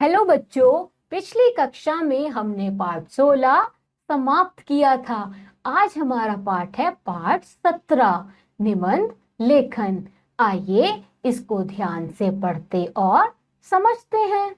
Hello बच्चों, पिछली कक्षा में हमने पाठ 16 समाप्त किया था। आज हमारा पाठ है पाठ 17 निबंध लेखन। आइए इसको ध्यान से पढ़ते और समझते हैं।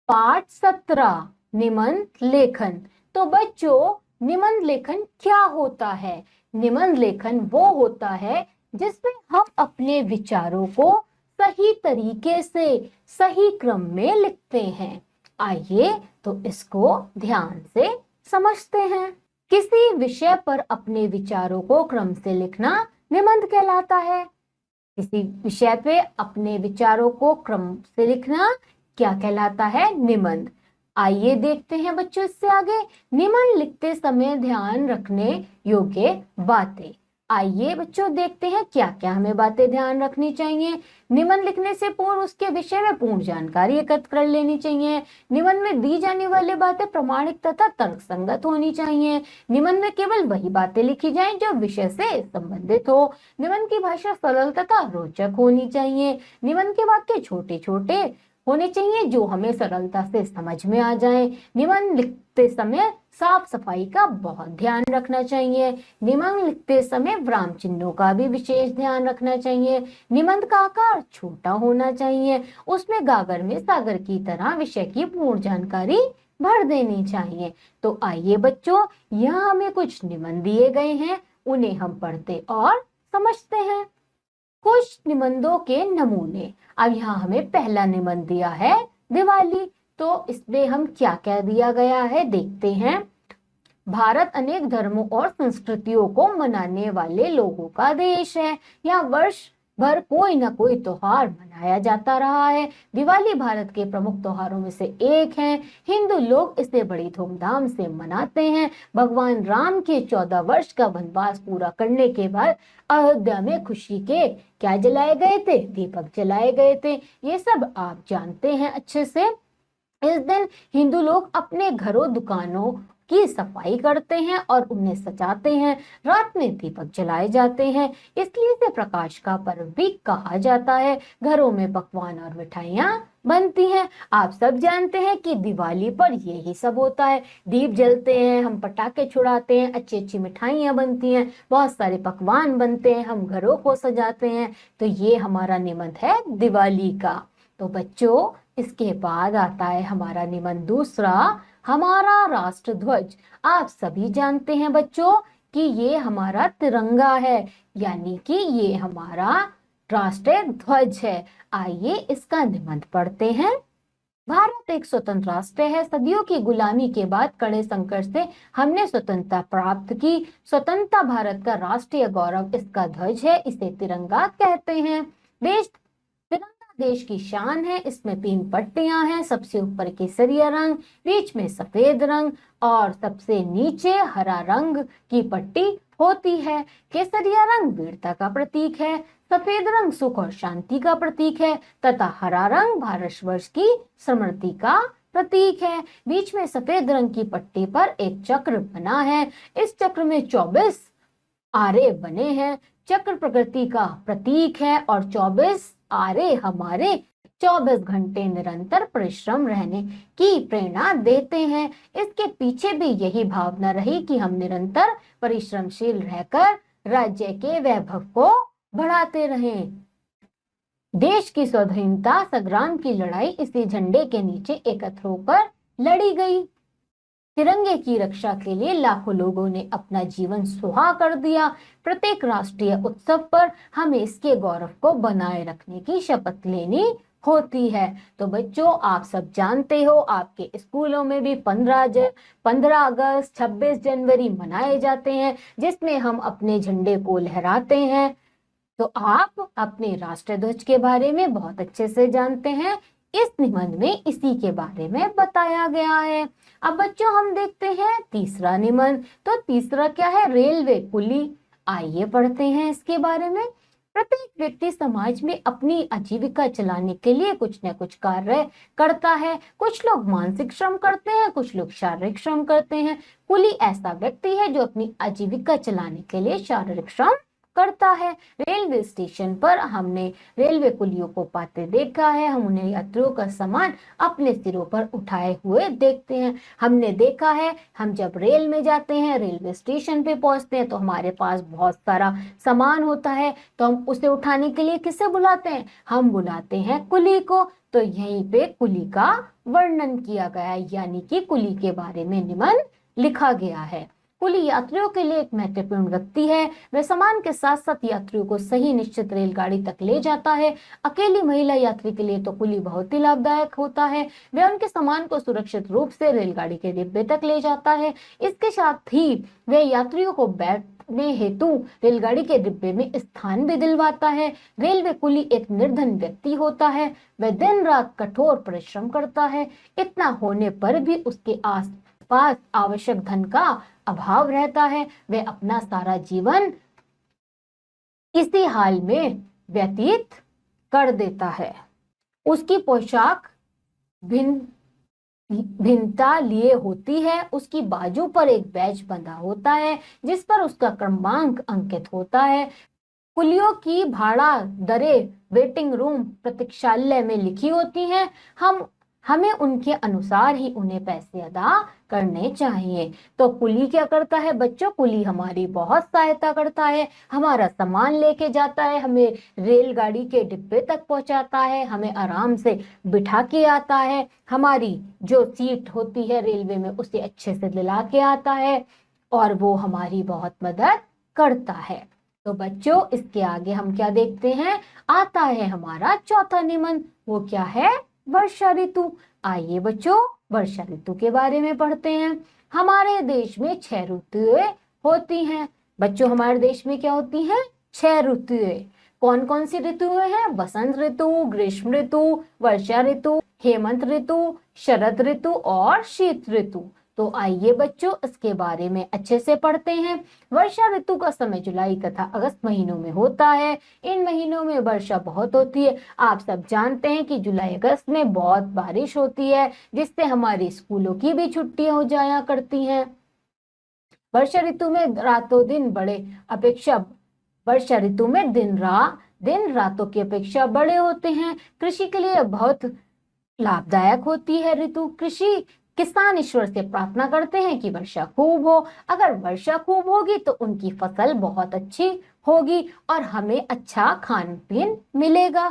पाठ 17 निबंध लेखन। तो बच्चों, निबंध लेखन क्या होता है? निबंध लेखन वो होता है जिसमें हम अपने विचारों को सही तरीके से सही क्रम में लिखते हैं। आइए तो इसको ध्यान से समझते हैं। किसी विषय पर अपने विचारों को क्रम से लिखना निबंध कहलाता है। किसी विषय पे अपने विचारों को क्रम से लिखना क्या कहलाता है? निबंध। आइए देखते हैं बच्चों इससे आगे। निबंध लिखते समय ध्यान रखने योग्य बातें। आइए बच्चों देखते हैं क्या क्या हमें बातें ध्यान रखनी चाहिए। निबंध लिखने से पूर्व उसके विषय में पूर्ण जानकारी एकत्र कर लेनी चाहिए। निबंध में दी जाने वाली बातें प्रामाणिक तथा तर्कसंगत होनी चाहिए। निबंध में केवल वही बातें लिखी जाएं जो विषय से संबंधित हो। निबंध की भाषा सरल तथा रोचक होनी चाहिए। निबंध के वाक्य छोटे छोटे होने चाहिए जो हमें सरलता से समझ में आ जाए। निबंध लिखते समय साफ सफाई का बहुत ध्यान रखना चाहिए। निबंध लिखते समय विराम चिन्हों का भी विशेष ध्यान रखना चाहिए। निबंध का आकार छोटा होना चाहिए। उसमें गागर में सागर की तरह विषय की पूर्ण जानकारी भर देनी चाहिए। तो आइए बच्चों, यहाँ हमें कुछ निबंध दिए गए हैं, उन्हें हम पढ़ते और समझते हैं। कुछ निबंधों के नमूने। अब यहाँ हमें पहला निबंध दिया है दिवाली। तो इसमें हम क्या क्या दिया गया है देखते हैं। भारत अनेक धर्मों और संस्कृतियों को मनाने वाले लोगों का देश है। यहाँ वर्ष भर कोई ना कोई त्योहार मनाया जाता रहा है। दिवाली भारत के प्रमुख त्योहारों में से एक है। हिंदू लोग इसे बड़ी धूमधाम से मनाते हैं। भगवान राम के 14 वर्ष का वनवास पूरा करने के बाद अयोध्या में खुशी के क्या जलाए गए थे? दीपक जलाए गए थे। ये सब आप जानते हैं अच्छे से। इस दिन हिंदू लोग अपने घरों दुकानों की सफाई करते हैं और उन्हें सजाते हैं। रात में दीपक जलाए जाते हैं, इसलिए इसे प्रकाश का पर्व भी कहा जाता है। घरों में पकवान और मिठाइयाँ बनती हैं। आप सब जानते हैं कि दिवाली पर यही सब होता है। दीप जलते हैं, हम पटाखे छुड़ाते हैं, अच्छी अच्छी मिठाइयाँ बनती हैं, बहुत सारे पकवान बनते हैं, हम घरों को सजाते हैं। तो ये हमारा निबंध है दिवाली का। तो बच्चों, इसके बाद आता है हमारा निबंध दूसरा, हमारा राष्ट्र ध्वज। आप सभी जानते हैं बच्चों कि ये हमारा तिरंगा है, यानी कि ये हमारा राष्ट्रीय ध्वज है। आइए इसका निबंध पढ़ते हैं। भारत एक स्वतंत्र राष्ट्र है। सदियों की गुलामी के बाद कड़े संघर्ष से हमने स्वतंत्रता प्राप्त की। स्वतंत्रता भारत का राष्ट्रीय गौरव इसका ध्वज है, इसे तिरंगा कहते हैं। देश की शान है। इसमें 3 पट्टियां हैं, सबसे ऊपर केसरिया रंग, बीच में सफेद रंग और सबसे नीचे हरा रंग की पट्टी होती है। केसरिया रंग वीरता का प्रतीक है, सफेद रंग सुख और शांति का प्रतीक है तथा हरा रंग भारतवर्ष की समृद्धि का प्रतीक है। बीच में सफेद रंग की पट्टी पर एक चक्र बना है। इस चक्र में 24 आरे बने हैं। चक्र प्रकृति का प्रतीक है और 24 आरे हमारे 24 घंटे निरंतर परिश्रम रहने की प्रेरणा देते हैं। इसके पीछे भी यही भावना रही कि हम निरंतर परिश्रमशील रहकर राज्य के वैभव को बढ़ाते रहें। देश की स्वाधीनता संग्राम की लड़ाई इसी झंडे के नीचे एकत्र होकर लड़ी गई। तिरंगे की रक्षा के लिए लाखों लोगों ने अपना जीवन सुहा कर दिया। प्रत्येक राष्ट्रीय उत्सव पर हमें इसके गौरव को बनाए रखने की शपथ लेनी होती है। तो बच्चों, आप सब जानते हो आपके स्कूलों में भी 15 अगस्त 26 जनवरी मनाए जाते हैं, जिसमें हम अपने झंडे को लहराते हैं। तो आप अपने राष्ट्रीय ध्वज के बारे में बहुत अच्छे से जानते हैं। इस निबंध में इसी के बारे में बताया गया है। अब बच्चों, हम देखते हैं तीसरा निबंध। तो तीसरा क्या है? रेलवे पुली। आइए पढ़ते हैं इसके बारे में। प्रत्येक व्यक्ति समाज में अपनी आजीविका चलाने के लिए कुछ न कुछ कार्य करता है। कुछ लोग मानसिक श्रम करते हैं, कुछ लोग शारीरिक श्रम करते हैं। कुली ऐसा व्यक्ति है जो अपनी आजीविका चलाने के लिए शारीरिक श्रम करता है। रेलवे स्टेशन पर हमने रेलवे कुलियों को पाते देखा है। हम उन्हें यात्रियों का सामान अपने सिरों पर उठाए हुए देखते हैं। हमने देखा है हम जब रेल में जाते हैं, रेलवे स्टेशन पे पहुंचते हैं तो हमारे पास बहुत सारा सामान होता है, तो हम उसे उठाने के लिए किसे बुलाते हैं? हम बुलाते हैं कुली को। तो यहीं पे कुली का वर्णन किया गया है, यानी कि कुली के बारे में निबंध लिखा गया है। कुली यात्रियों के लिए एक महत्वपूर्ण व्यक्ति है। वह सामान के साथ साथ यात्रियों को सही निश्चित रेलगाड़ी तक ले जाता है। अकेली महिला यात्री के लिए तो कुली बहुत ही लाभदायक होता है। वह उनके सामान को सुरक्षित रूप से रेलगाड़ी के डिब्बे तक ले जाता है। इसके साथ ही वह यात्रियों को बैठने हेतु रेलगाड़ी के डिब्बे में स्थान भी दिलवाता है। रेलवे कुली एक निर्धन व्यक्ति होता है। वह दिन रात कठोर परिश्रम करता है। इतना होने पर भी उसके पास आवश्यक धन का अभाव रहता है। वह अपना सारा जीवन इसी हाल में व्यतीत कर देता है। उसकी पोशाक भिन्नता लिए होती है। उसकी बाजू पर एक बैज बंधा होता है जिस पर उसका क्रमांक अंकित होता है। कुलियों की भाड़ा दरें वेटिंग रूम प्रतीक्षालय में लिखी होती हैं। हमें उनके अनुसार ही उन्हें पैसे अदा करने चाहिए। तो कुली क्या करता है बच्चों? कुली हमारी बहुत सहायता करता है। हमारा सामान लेके जाता है, हमें रेलगाड़ी के डिब्बे तक पहुंचाता है, हमें आराम से बिठा के आता है, हमारी जो सीट होती है रेलवे में उसे अच्छे से दिला के आता है, और वो हमारी बहुत मदद करता है। तो बच्चों इसके आगे हम क्या देखते हैं? आता है हमारा चौथा निबंध। वो क्या है? वर्षा ऋतु। आइए बच्चों वर्षा ऋतु के बारे में पढ़ते हैं। हमारे देश में 6 ऋतुएं होती हैं। बच्चों हमारे देश में क्या होती हैं? 6 ऋतुएं। कौन कौन सी ऋतुएं हैं? बसंत ऋतु, ग्रीष्म ऋतु, वर्षा ऋतु, हेमंत ऋतु, शरद ऋतु और शीत ऋतु। तो आइए बच्चों इसके बारे में अच्छे से पढ़ते हैं। वर्षा ऋतु का समय जुलाई तथा अगस्त महीनों में होता है। इन महीनों में वर्षा बहुत होती है। आप सब जानते हैं कि जुलाई अगस्त में बहुत बारिश होती है, जिससे हमारे स्कूलों की भी छुट्टियां हो जाया करती हैं। वर्षा ऋतु में रातों दिन बड़े अपेक्षा वर्षा ऋतु में दिन रातों की अपेक्षा बड़े होते हैं। कृषि के लिए बहुत लाभदायक होती है ऋतु। किसान ईश्वर से प्रार्थना करते हैं कि वर्षा खूब हो। अगर वर्षा खूब होगी तो उनकी फसल बहुत अच्छी होगी और हमें अच्छा खान पीन मिलेगा।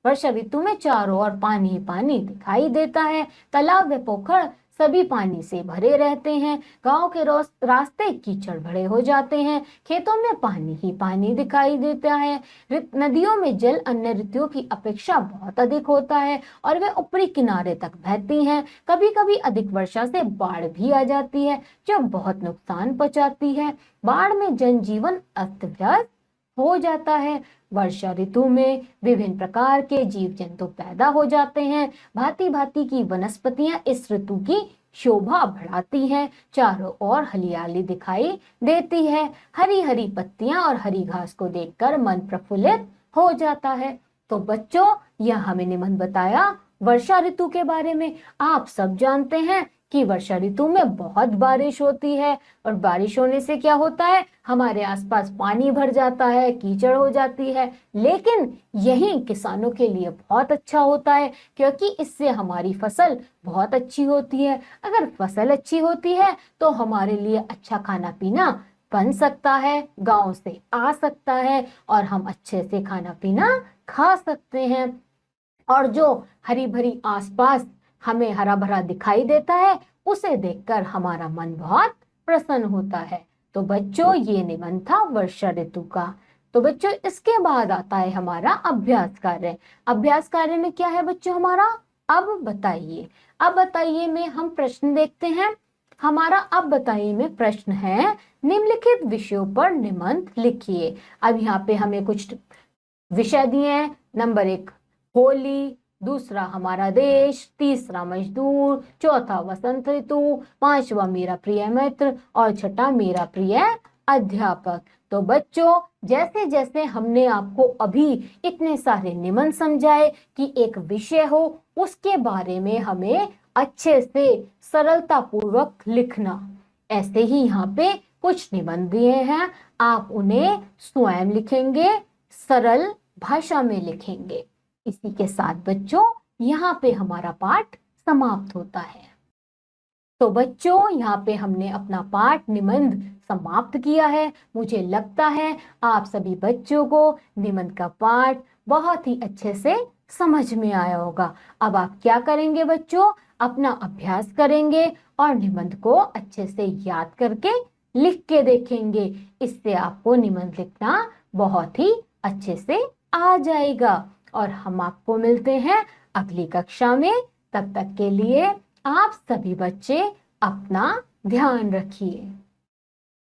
वर्षा ऋतु में चारों ओर पानी ही पानी दिखाई देता है। तालाब व पोखर सभी पानी से भरे रहते हैं। गांव के रास्ते कीचड़ भरे हो जाते हैं। खेतों में पानी ही पानी दिखाई देता है। नदियों में जल अन्य ऋतुओं की अपेक्षा बहुत अधिक होता है और वे ऊपरी किनारे तक बहती हैं। कभी कभी अधिक वर्षा से बाढ़ भी आ जाती है जो बहुत नुकसान पहुंचाती है। बाढ़ में जनजीवन अस्त व्यस्त हो जाता है। वर्षा ऋतु में विभिन्न प्रकार के जीव जंतु पैदा हो जाते हैं। भांति भांति की वनस्पतियां इस ऋतु की शोभा बढ़ाती हैं। चारों ओर हरियाली दिखाई देती है। हरी हरी पत्तियां और हरी घास को देखकर मन प्रफुल्लित हो जाता है। तो बच्चों यह हमें निबंध बताया वर्षा ऋतु के बारे में। आप सब जानते हैं कि वर्षा ऋतु में बहुत बारिश होती है और बारिश होने से क्या होता है? हमारे आसपास पानी भर जाता है, कीचड़ हो जाती है। लेकिन यही किसानों के लिए बहुत अच्छा होता है क्योंकि इससे हमारी फसल बहुत अच्छी होती है। अगर फसल अच्छी होती है तो हमारे लिए अच्छा खाना पीना बन सकता है, गांव से आ सकता है और हम अच्छे से खाना पीना खा सकते हैं। और जो हरी भरी आसपास हमें हरा भरा दिखाई देता है उसे देखकर हमारा मन बहुत प्रसन्न होता है। तो बच्चों ये निबंध था वर्षा ऋतु का। तो बच्चों इसके बाद आता है हमारा अभ्यास कार्य। अभ्यास कार्य में क्या है बच्चों हमारा? अब बताइए में हम प्रश्न देखते हैं। हमारा अब बताइए में प्रश्न है निम्नलिखित विषयों पर निबंध लिखिए। अब यहाँ पे हमें कुछ विषय दिए हैं। नंबर 1 होली, दूसरा हमारा देश, तीसरा मजदूर, चौथा वसंत ऋतु, पांचवा मेरा प्रिय मित्र और छठा मेरा प्रिय अध्यापक। तो बच्चों जैसे जैसे हमने आपको अभी इतने सारे निबंध समझाए कि एक विषय हो उसके बारे में हमें अच्छे से सरलता पूर्वक लिखना, ऐसे ही यहाँ पे कुछ निबंध दिए हैं, आप उन्हें स्वयं लिखेंगे, सरल भाषा में लिखेंगे। इसी के साथ बच्चों यहाँ पे हमारा पाठ समाप्त होता है। तो बच्चों यहाँ पे हमने अपना पाठ निबंध समाप्त किया है। मुझे लगता है आप सभी बच्चों को निबंध का पाठ बहुत ही अच्छे से समझ में आया होगा। अब आप क्या करेंगे बच्चों, अपना अभ्यास करेंगे और निबंध को अच्छे से याद करके लिख के देखेंगे। इससे आपको निबंध लिखना बहुत ही अच्छे से आ जाएगा। और हम आपको मिलते हैं अगली कक्षा में। तब तक के लिए आप सभी बच्चे अपना ध्यान रखिए।